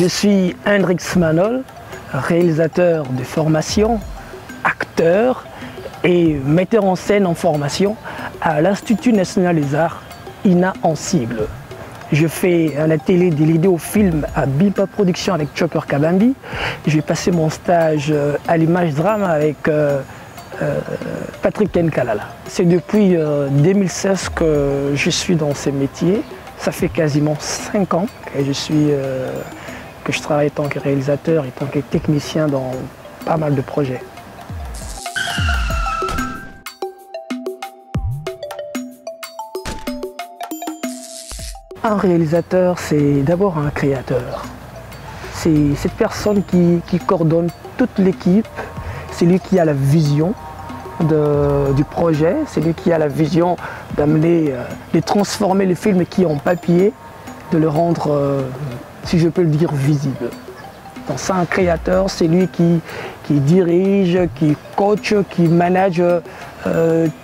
Je suis Hendrix Manol, réalisateur de formation, acteur et metteur en scène en formation à l'Institut national des arts INA en sigle. Je fais à la télé des vidéofilms à Bimpa Production avec Chopper Kabambi. J'ai passé mon stage à l'image drame avec Patrick Kenkalala. C'est depuis 2016 que je suis dans ces métiers. Ça fait quasiment 5 ans que je travaille en tant que réalisateur et en tant que technicien dans pas mal de projets. Un réalisateur, c'est d'abord un créateur. C'est cette personne qui coordonne toute l'équipe. C'est lui qui a la vision du projet. C'est lui qui a la vision d'amener, de transformer le film qui est en papier, de le rendre, si je peux le dire, visible. Donc c'est un créateur, c'est lui qui dirige, qui coach, qui manage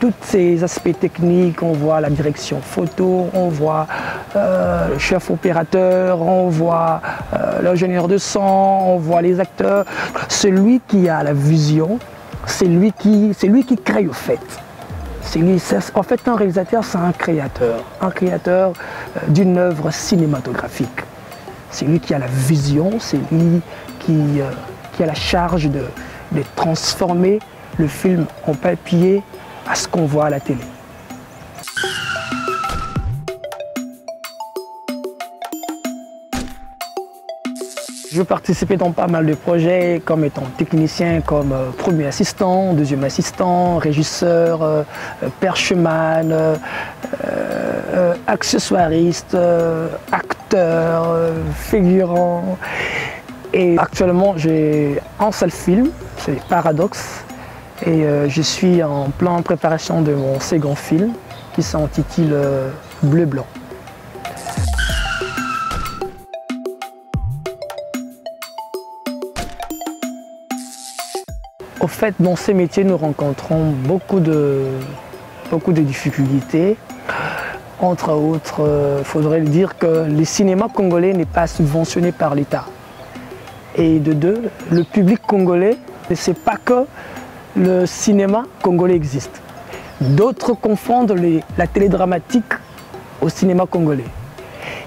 tous ces aspects techniques. On voit la direction photo, on voit le chef opérateur, on voit l'ingénieur de son, on voit les acteurs. C'est lui qui a la vision, c'est lui qui crée au fait. En fait, un réalisateur, c'est un créateur d'une œuvre cinématographique. C'est lui qui a la vision, c'est lui qui a la charge de transformer le film en papier à ce qu'on voit à la télé. Je participais dans pas mal de projets comme étant technicien, comme premier assistant, deuxième assistant, régisseur, percheman, accessoiriste, acteur, figurant. Et actuellement, j'ai un seul film, c'est Paradoxe. Et je suis en pleine préparation de mon second film qui s'intitule Bleu Blanc. Au fait, dans ces métiers, nous rencontrons beaucoup de difficultés. Entre autres, il faudrait le dire que le cinéma congolais n'est pas subventionné par l'État. Et de deux, le public congolais ne sait pas que le cinéma congolais existe. D'autres confondent la télé dramatique au cinéma congolais.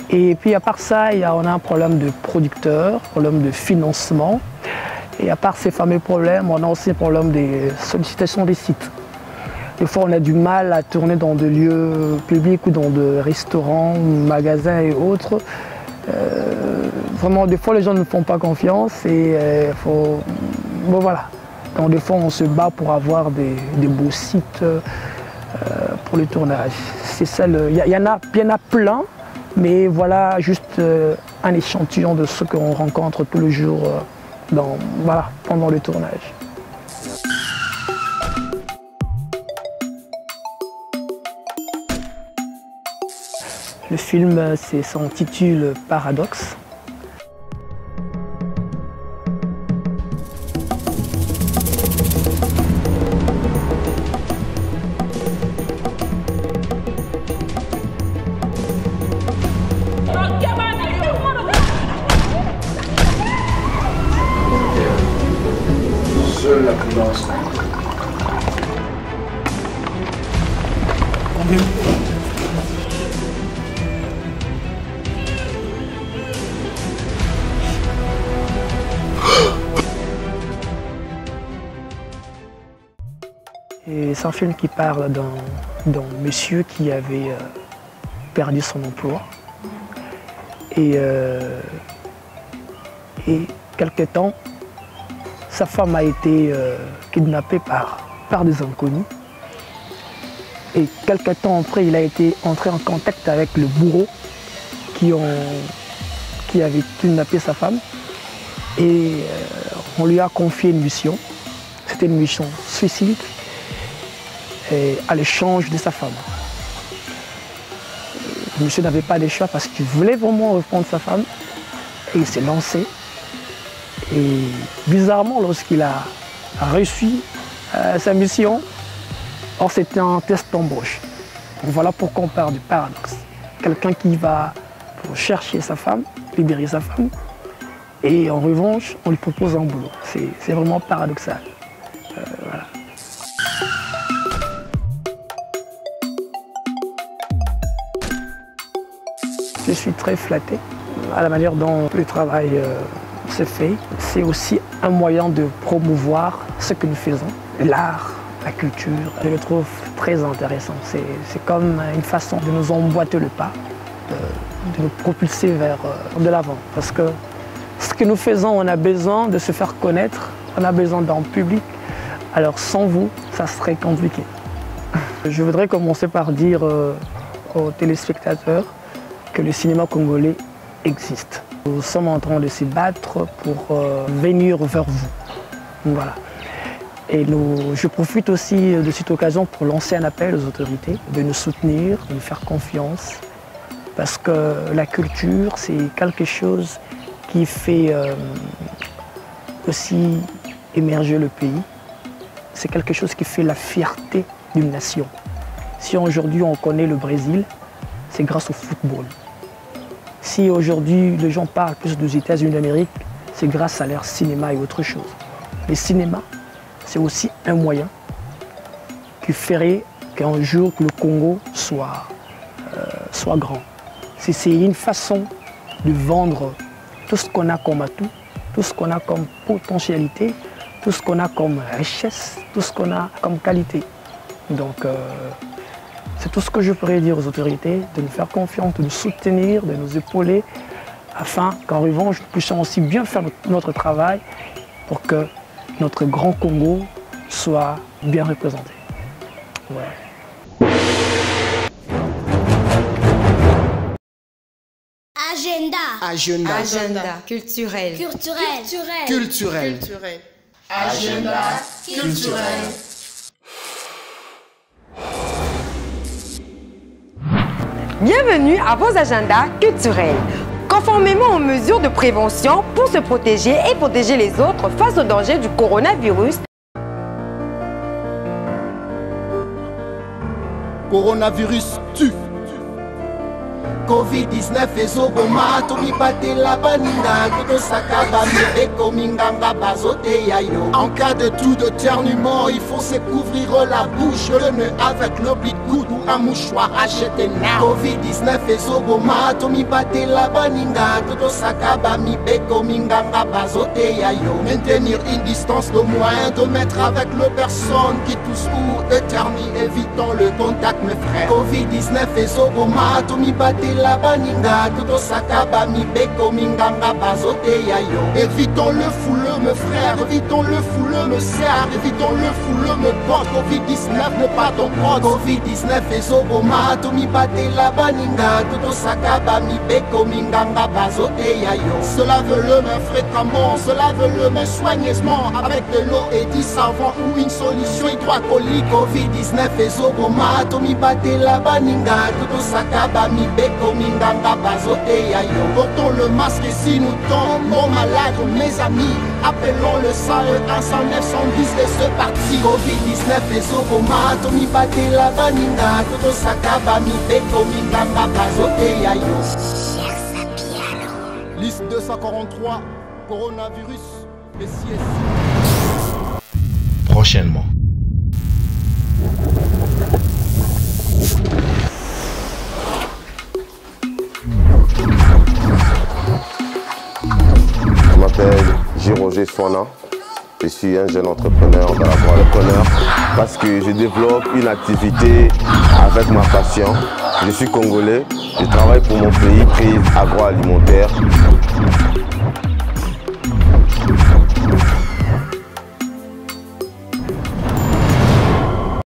Et puis à part ça, on a un problème de producteurs, problème de financement. Et à part ces fameux problèmes, on a aussi un problème des sollicitations des sites. Des fois, on a du mal à tourner dans des lieux publics ou dans des restaurants, magasins et autres. Vraiment, des fois, les gens ne font pas confiance et bon, voilà. Donc, des fois, on se bat pour avoir des beaux sites pour le tournage. C'est ça, il y en a plein, mais voilà juste un échantillon de ce qu'on rencontre tous les jours pendant le tournage. Le film s'intitule Paradoxe. Seule la prudence. C'est un film qui parle d'un monsieur qui avait perdu son emploi. Et quelque temps, sa femme a été kidnappée par des inconnus. Et quelque temps après, il a été entré en contact avec le bourreau qui avait kidnappé sa femme. Et on lui a confié une mission. C'était une mission suicide à l'échange de sa femme. Le monsieur n'avait pas de choix parce qu'il voulait vraiment reprendre sa femme. Et il s'est lancé. Et bizarrement, lorsqu'il a réussi sa mission, or c'était un test d'embauche. Voilà pourquoi on parle du paradoxe. Quelqu'un qui va pour chercher sa femme, libérer sa femme, et en revanche, on lui propose un boulot. C'est vraiment paradoxal. Voilà. Je suis très flatté à la manière dont le travail se fait. C'est aussi un moyen de promouvoir ce que nous faisons, l'art, la culture. Je le trouve très intéressant. C'est comme une façon de nous emboîter le pas, de nous propulser vers de l'avant. Parce que ce que nous faisons, on a besoin de se faire connaître, on a besoin d'un public. Alors sans vous, ça serait compliqué. Je voudrais commencer par dire aux téléspectateurs que le cinéma congolais existe. Nous sommes en train de se battre pour venir vers vous. Voilà. Et je profite aussi de cette occasion pour lancer un appel aux autorités de nous soutenir, de nous faire confiance. Parce que la culture, c'est quelque chose qui fait aussi émerger le pays. C'est quelque chose qui fait la fierté d'une nation. Si aujourd'hui on connaît le Brésil, c'est grâce au football. Si aujourd'hui les gens parlent plus des États-Unis d'Amérique, c'est grâce à leur cinéma et autre chose. Le cinéma, c'est aussi un moyen qui ferait qu'un jour le Congo soit grand. C'est une façon de vendre tout ce qu'on a comme atout, tout ce qu'on a comme potentialité, tout ce qu'on a comme richesse, tout ce qu'on a comme qualité. Donc, c'est tout ce que je pourrais dire aux autorités, de nous faire confiance, de nous soutenir, de nous épauler, afin qu'en revanche, nous puissions aussi bien faire notre travail pour que notre grand Congo soit bien représenté. Ouais. Agenda culturel. Agenda culturel. Bienvenue à vos agendas culturels. Conformément aux mesures de prévention pour se protéger et protéger les autres face au danger du coronavirus. Coronavirus tue. Covid-19 ezoboma tomipate la baninga totosaka bamire kominganga bazote yayo. En cas de toux d'éternuement, il faut se couvrir la bouche, le nez avec le pli de coude ou un mouchoir acheté now. Covid-19 ezoboma tomipate la baninga totosaka bamire kominganga bazote yayo. Maintenir une distance de moins 2 mètres avec le personne qui tousse ou éternue, évitons le contact mes frères. Covid-19 ezoboma tomipate la baninga totosaka bamibeko minganga bazote yayo. Évitons le fouleux mes frères, évitons le fouleux me sert, évitons le fouleux me porte. Covid-19 n'est pas ton pote. Covid-19 ezoboma tomibate la baninga totosaka bamibeko minganga bazote yayo. Cela veut le main fréquemment, cela veut le main soigneusement, avec de l'eau et du savon ou une solution hydroalcoolique. Covid-19 ezoboma tomibate la baninga totosaka bamibeko minganga bazote yayo. Portons le masque si nous tombons malades mes amis. Appelons le 101 109 110 et c'est parti. Covid-19 ezoboma tomibate la baninga totosaka bamibeko minganga bazote yayo. Liste 243, coronavirus, PCS. Prochainement. Je m'appelle J-Roger Swana. Je suis un jeune entrepreneur dans l'agroalimentaire parce que je développe une activité avec ma passion. Je suis congolais, je travaille pour mon pays, crise agroalimentaire.